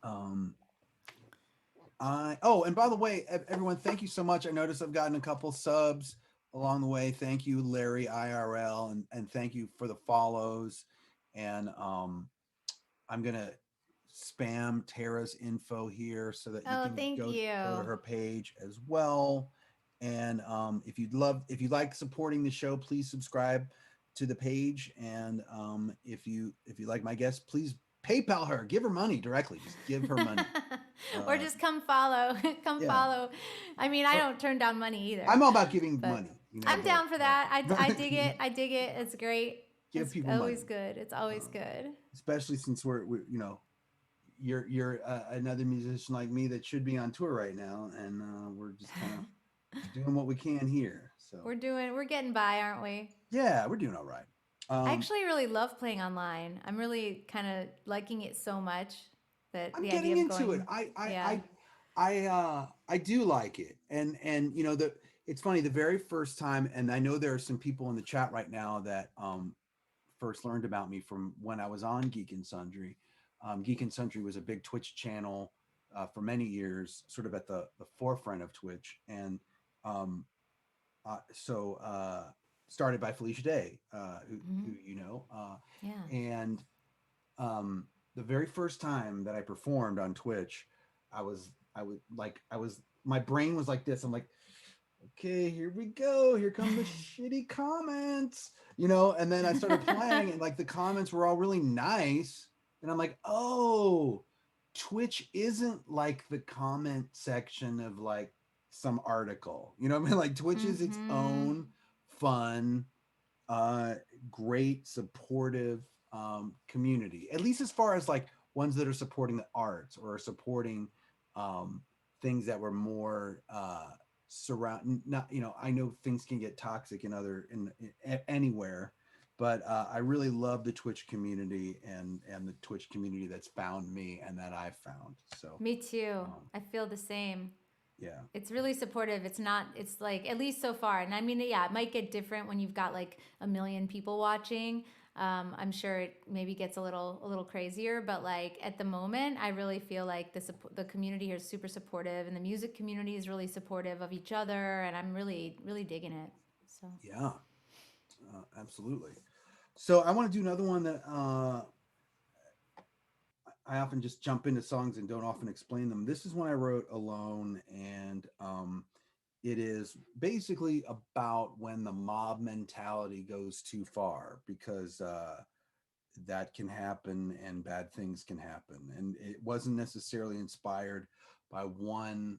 um, I oh, and by the way, everyone, thank you so much. I noticed I've gotten a couple subs along the way. Thank you, Larry IRL, and thank you for the follows. And I'm gonna spam Tara's info here so that you
Oh,
can
thank
go to
you.
her page as well. And if you'd like supporting the show, please subscribe to the page. And if you like my guest, please PayPal her, give her money directly. Just give her money.
Or
Uh,
just come follow. Come
yeah,
follow. I mean, I
or,
don't turn down money either,
I'm all about giving
but
money,
I'm
but
down for that. I dig it. I dig it. It's great.
give
It's
people
always
money,
good. It's always
um,
good.
especially since we're you're another musician like me that should be on tour right now, and we're just kind of doing what we can here. So
We're getting by, aren't we?
yeah, we're doing all right.
I
Um,
actually really love playing online. I'm really kind of liking it so much that
I'm
the idea
getting
of
into it.
going, yeah.
I do like it, and it's funny. The very first time, and I know there are some people in the chat right now that first learned about me from when I was on Geek and Sundry. Geek and Sundry was a big Twitch channel for many years, sort of at the forefront of Twitch, and um, started by Felicia Day, who
Hmm. Yeah.
and the very first time that I performed on Twitch, I was my brain was like this. I'm like, okay, here we go. Here come the shitty comments, and then I started playing, and like the comments were all really nice. And I'm like, oh, Twitch isn't like the comment section of like some article. You know what I mean? Like Twitch is its
Hmm.
own fun, uh, great, supportive community, at least as far as like ones that are supporting the arts or are supporting um, things that were more surround. Not, I know things can get toxic in anywhere, but I really love the Twitch community and the Twitch community that's found me and that I've found. So,
Me too.
um,
I feel the same.
yeah.
It's really supportive. It's not, it's like, at least so far. And I mean, yeah, it might get different when you've got like a million people watching. I'm sure it maybe gets a little crazier, but like at the moment, I really feel like the community here is super supportive, and the music community is really supportive of each other, and I'm really really digging it. So
Yeah, absolutely. So I want to do another one that I often just jump into songs and don't often explain them. This is one I wrote alone, and it is basically about when the mob mentality goes too far, because that can happen and bad things can happen. And it wasn't necessarily inspired by one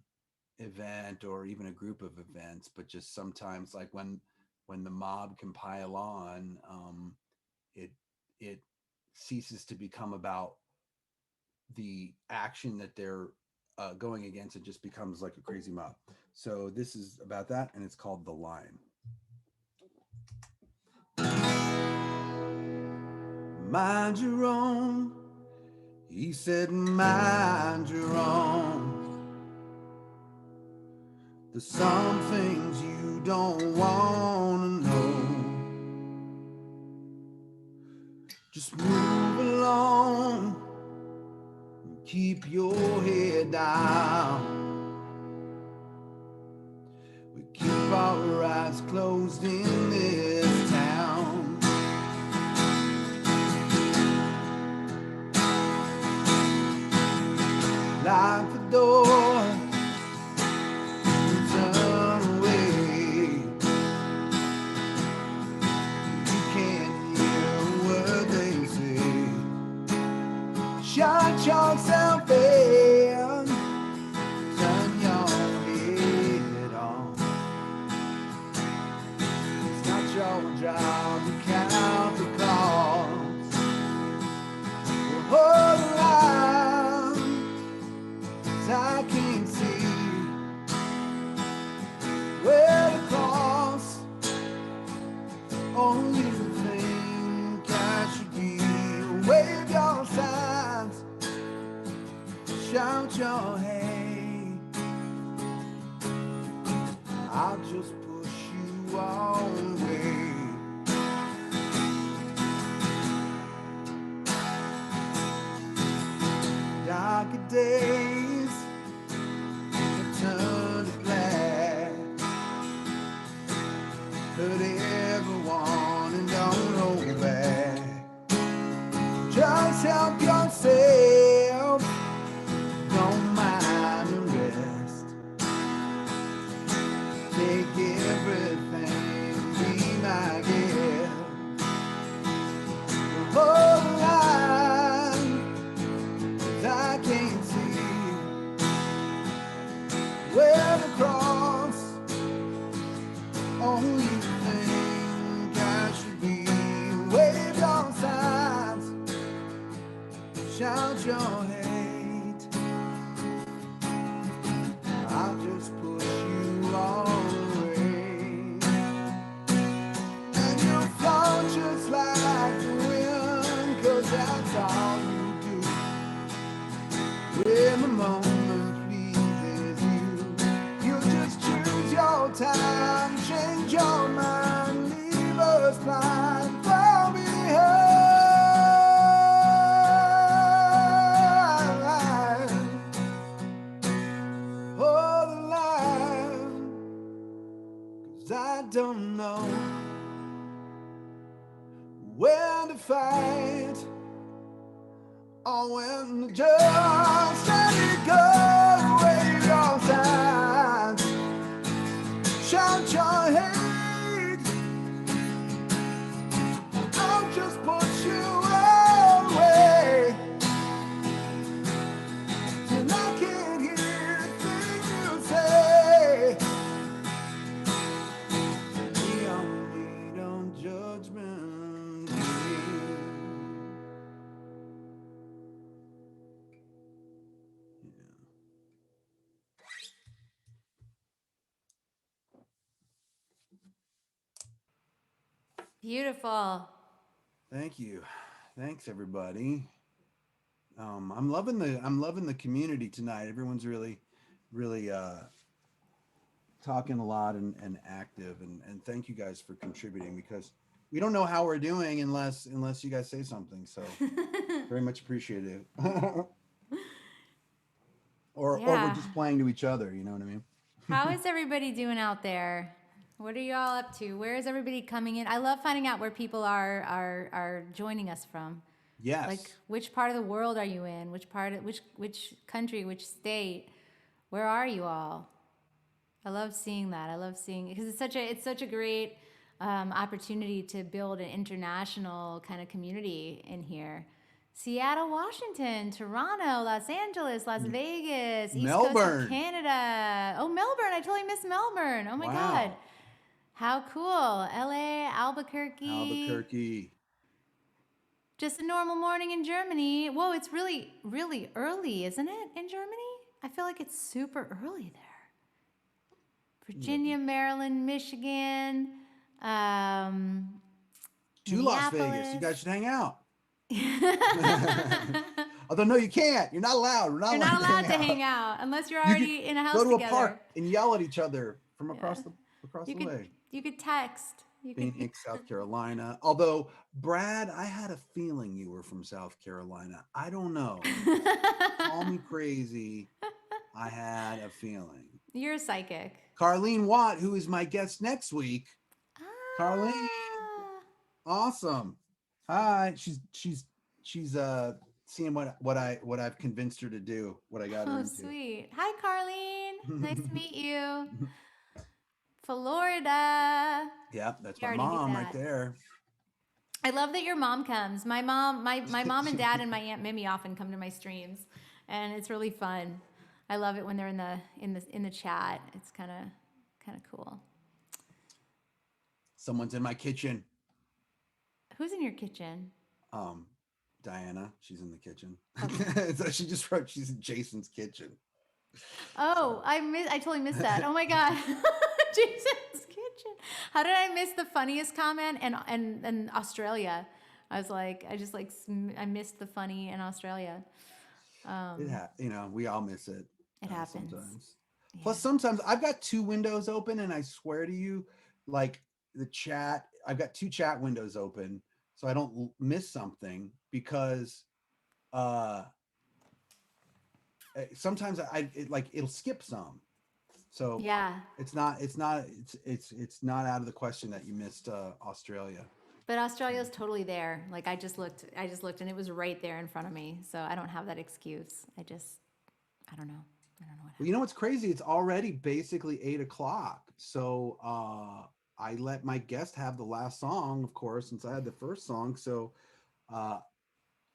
event or even a group of events, but just sometimes like when the mob can pile on, it it ceases to become about the action that they're going against. It just becomes like a crazy mob. So this is about that, and it's called The Line. Mind your own, he said, mind your own. There's some things you don't want to know. Just move along, keep your head down. We keep our eyes closed in this town. Lock the door and turn away. You can't hear a word they say. Shut yourself in, turn your head on. It's not your job to count the cost. Hold the line, 'cause I can't see where to cross. Oh, you think I should be? Wave your signs, shout your hate. I'll just push you all away. Darker days have turned to black. Hurt everyone and don't hold back. Just help yourself, don't mind the rest. Take everything, be my guest. Hold the line, 'cause I can't see where to cross. Oh, you think I should be? Wave your signs, shout your hate. I'll just push you all away. And you'll float just like the wind, 'cause that's all you do. When the moment pleases you, you just choose your time, change your mind, leave us blind, fall behind. Hold the line, 'cause I don't know when to fight or when to just let it go. Wave your signs, shout your hate. I'll just push you away till I can't hear a thing you say. We all meet on Judgment Day.
Beautiful.
Thank you. Thanks, everybody. I'm loving the community tonight. Everyone's really talking a lot and active, and thank you guys for contributing, because we don't know how we're doing unless you guys say something. So very much appreciative. or we're
Yeah.
just playing to each other. You know what I mean?
How is everybody doing out there? What are you all up to? Where is everybody coming in? I love finding out where people are joining us from.
Yes.
Like, which part of the world are you in? Which part of which country, which state? Where are you all? I love seeing that. I love seeing, because it's such a great opportunity to build an international kind of community in here. Seattle, Washington, Toronto, Los Angeles, Las Vegas, East Coast
Melbourne.
of Canada. Oh, Melbourne! I totally missed Melbourne. Oh my
Wow.
God. How cool. LA, Albuquerque.
Albuquerque.
Just a normal morning in Germany. Whoa, it's really, really early, isn't it, in Germany? I feel like it's super early there. Virginia, Maryland, Michigan,
To Las Vegas. You
Minneapolis.
guys should hang out. Although no, you can't. You're not allowed. We're not
You're
allowed
not
to
allowed
hang
to
out.
hang out unless you're
You could
already in a house
go to a
together.
park and yell at each other from
Yeah.
across
You
the
could
way.
you could text. You could
Phoenix, South Carolina. Although, Brad, I had a feeling you were from South Carolina. I don't know. Call me crazy. I had a feeling.
You're a psychic.
Carlene Watt, who is my guest next week. Carlene,
Ah.
awesome. Hi. She's seeing what I've convinced her to do, what I got her
Oh,
into.
sweet. Hi, Carlene. Nice to meet you. Florida.
Yeah, that's
We
my
already knew
mom right
that.
there.
I love that your mom comes. My mom and dad and my Aunt Mimi often come to my streams, and it's really fun. I love it when they're in the chat. It's kind of cool.
Someone's in my kitchen.
Who's in your kitchen?
Diana, she's in the kitchen.
Okay.
So she just wrote she's in Jason's kitchen.
Oh, I totally missed that. Oh my god. Jason's kitchen. How did I miss the funniest comment in Australia? I was like, I missed the funny in Australia.
We all miss it.
It happens.
Sometimes.
Yeah.
Plus, sometimes I've got two windows open, and I swear to you, like the chat, I've got two chat windows open, so I don't miss something because sometimes it'll skip some. So
Yeah.
it's not out of the question that you missed Australia.
But Australia's totally there. Like I just looked and it was right there in front of me. So I don't have that excuse. I don't know. I don't know what happened.
Well, you know what's crazy? It's already basically 8:00. So I let my guest have the last song, of course, since I had the first song. So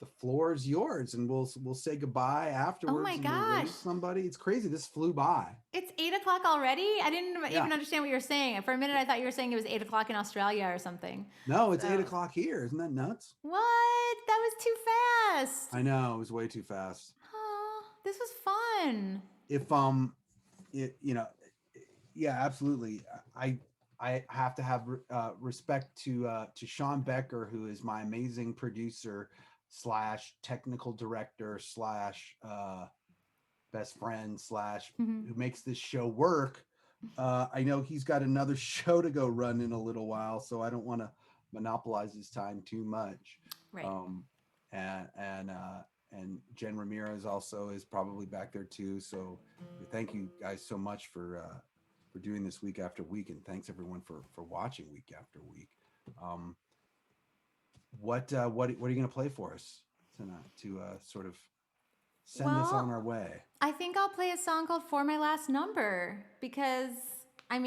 the floor is yours, and we'll say goodbye afterwards.
Oh my
and we'll
gosh.
rate somebody. It's crazy. This flew by.
It's 8:00 already? I didn't even understand what you were saying. For a minute, I thought you were saying it was 8:00 in Australia or something.
No, it's 8:00 here. Isn't that nuts?
What? That was too fast.
I know, it was way too fast.
Oh, this was fun.
If yeah, absolutely. I have to have respect to Sean Becker, who is my amazing producer / technical director / best friend / who makes this show work. I know he's got another show to go run in a little while, so I don't want to monopolize his time too much.
Right.
And Jen Ramirez also is probably back there too. So thank you guys so much for doing this week after week, and thanks everyone for watching week after week. What are you going to play for us tonight to sort of send us on our way?
I think I'll play a song called "For My Last Number" because I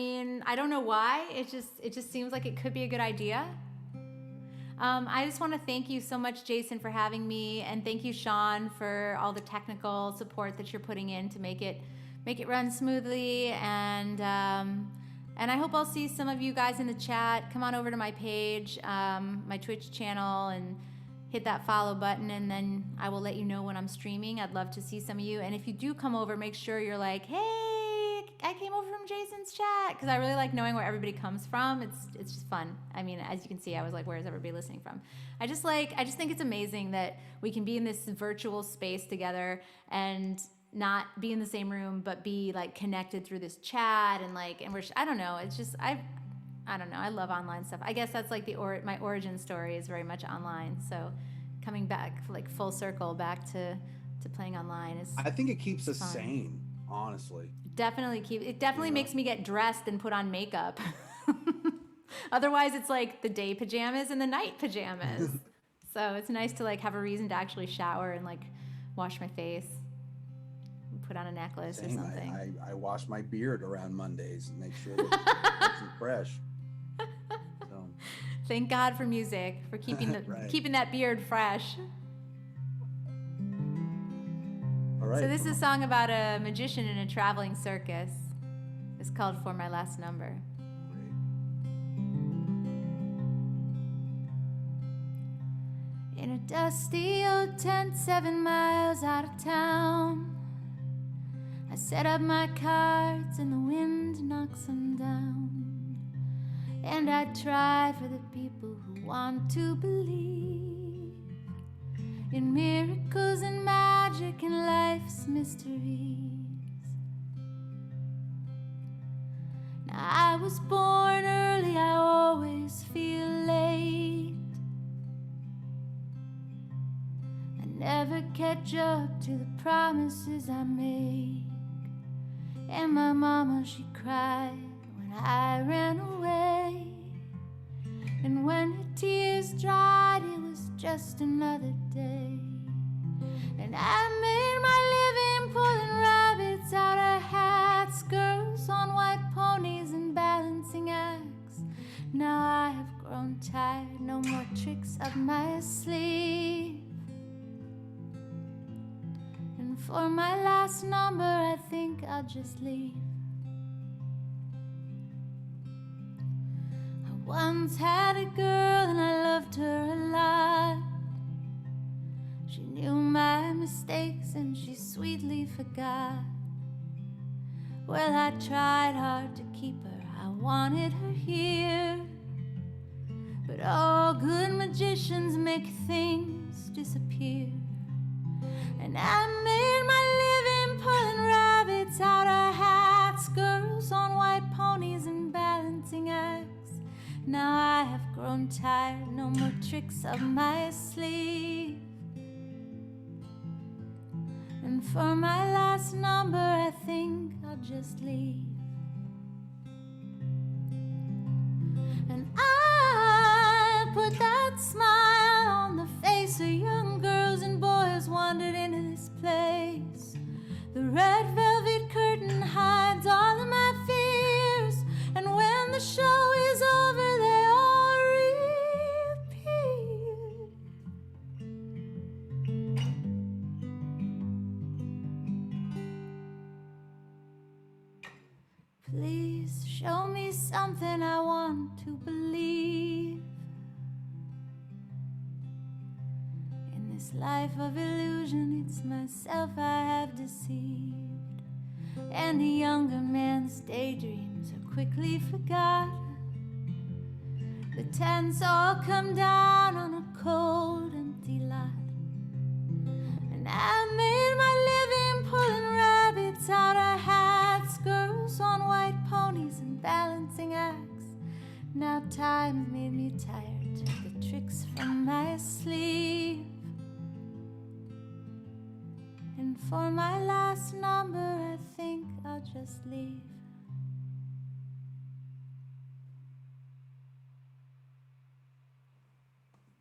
don't know why. It just seems like it could be a good idea. I just want to thank you so much, Jason, for having me, and thank you, Sean, for all the technical support that you're putting in to make it run smoothly. And I hope I'll see some of you guys in the chat. Come on over to my page, my Twitch channel, and hit that follow button, and then I will let you know when I'm streaming. I'd love to see some of you. And if you do come over, make sure you're like, hey, I came over from Jason's chat, because I really like knowing where everybody comes from. It's just fun. As you can see, I was like, where is everybody listening from? I just think it's amazing that we can be in this virtual space together and not be in the same room, but be like connected through this chat and we're, I don't know. It's just, I don't know. I love online stuff. I guess that's like my origin story is very much online. So coming back like full circle back to playing online is.
I think it keeps us sane, honestly.
It definitely makes me get dressed and put on makeup. Otherwise, it's like the day pajamas and the night pajamas. So it's nice to like have a reason to actually shower and like wash my face, put on a necklace or something.
I wash my beard around Mondays and make sure that it's fresh. So.
Thank God for music, for keeping keeping that beard fresh.
All right.
So this is a song about a magician in a traveling circus. It's called "For My Last Number."
Great.
In a dusty old tent 7 miles out of town, I set up my cards and the wind knocks them down. And I try for the people who want to believe in miracles and magic and life's mysteries. Now I was born early, I always feel late. I never catch up to the promises I make. And my mama, she cried when I ran away. And when her tears dried, it was just another day. And I made my living pulling rabbits out of hats, girls on white ponies and balancing acts. Now I have grown tired, no more tricks up my sleeve. And for my last number, I think I'll just leave. I once had a girl and I loved her a lot. She knew my mistakes and she sweetly forgot. Well, I tried hard to keep her, I wanted her here. But all good magicians make things disappear. And I made my living pulling rabbits out of hats, girls on white ponies and balancing acts. Now I have grown tired, no more tricks up my sleeve. And for my last number, I think I'll just leave. And I put that smile on the face of young girls and boys wandered into this place. The red velvet curtain hides all of my fears, and when the show is over, they all reappear. Please show me something I want to believe. In this life of illusion, it's myself I have deceived. And the younger man's daydreams are quickly forgot. The tents all come down on a cold, empty lot. And I made my living pulling rabbits out of hats, girls on white ponies and balancing acts. Now time's made me tired, took the tricks from my sleeve. And for my last number, I think I'll just leave.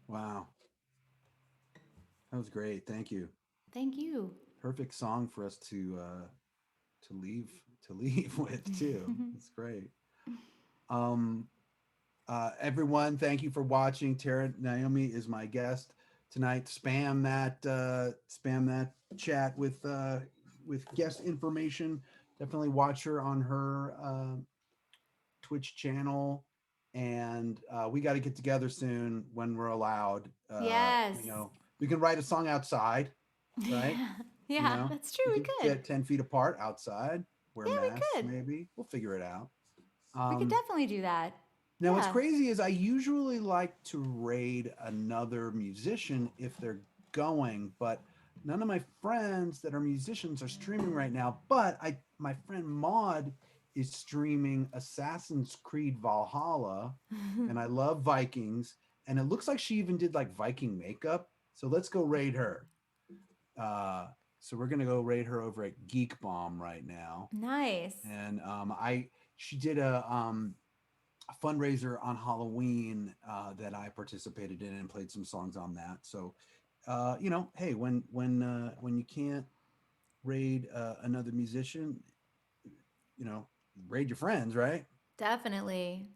Wow. That was great. Thank you.
Thank you.
Perfect song for us to leave with too. It's great. Um Everyone, thank you for watching. Terra Naomi is my guest tonight. Spam that chat with guest information. Definitely watch her on her Twitch channel, and we got to get together soon when we're allowed.
Yes.
We can write a song outside, right?
Yeah, that's true. We could.
Get 10 feet apart outside. Wear
Yeah, we
masks,
could.
maybe. We'll figure it out.
We could definitely do that.
Now, what's
Yeah.
crazy is I usually like to raid another musician if they're going, but none of my friends that are musicians are streaming right now. But my friend Maud is streaming Assassin's Creed Valhalla, and I love Vikings, and it looks like she even did like Viking makeup. So let's go raid her. So we're gonna go raid her over at Geek Bomb right now.
Nice.
And she did a fundraiser on Halloween that I participated in and played some songs on that. So, hey, when you can't raid another musician, raid your friends, right?
Definitely.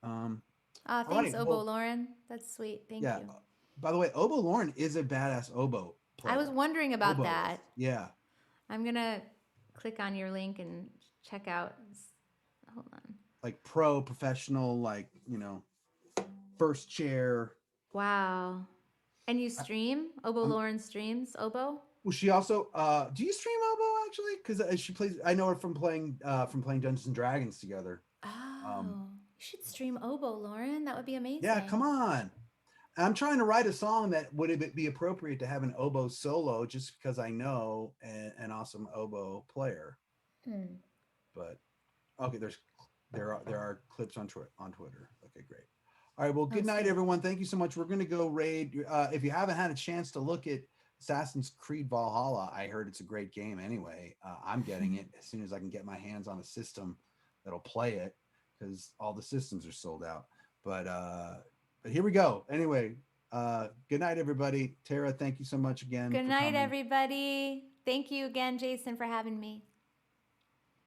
All
Thanks,
right,
Obo
well,
Lauren. That's sweet. Thank
yeah.
you.
By the way, Obo Lauren is a badass oboe player.
I was wondering about
Oboe
that.
is. Yeah.
I'm gonna click on your link and check out. Hold on.
Like professional, like, first chair.
Wow. And you stream? Oboe
Um,
Lauren streams oboe?
well, she also do you stream Oboe actually? Because she plays. I know her from playing Dungeons and Dragons together. Um,
Oh, you should stream oboe, Lauren. That would be
yeah, come
amazing.
on. I'm trying to write a song that would it be appropriate to have an oboe solo, just because I know an awesome oboe player.
Hmm.
But okay, there are clips on Twitter. Okay, great. All right, well,
Oh,
good night,
sweet.
everyone. Thank you so much. We're gonna go raid. If you haven't had a chance to look at Assassin's Creed Valhalla, I heard it's a great game. Anyway, I'm getting it as soon as I can get my hands on a system that'll play it, because all the systems are sold out. But here we go. Anyway, good night, everybody. Tara, thank you so much again
Good
for
night,
coming.
everybody. Thank you again, Jason, for having me.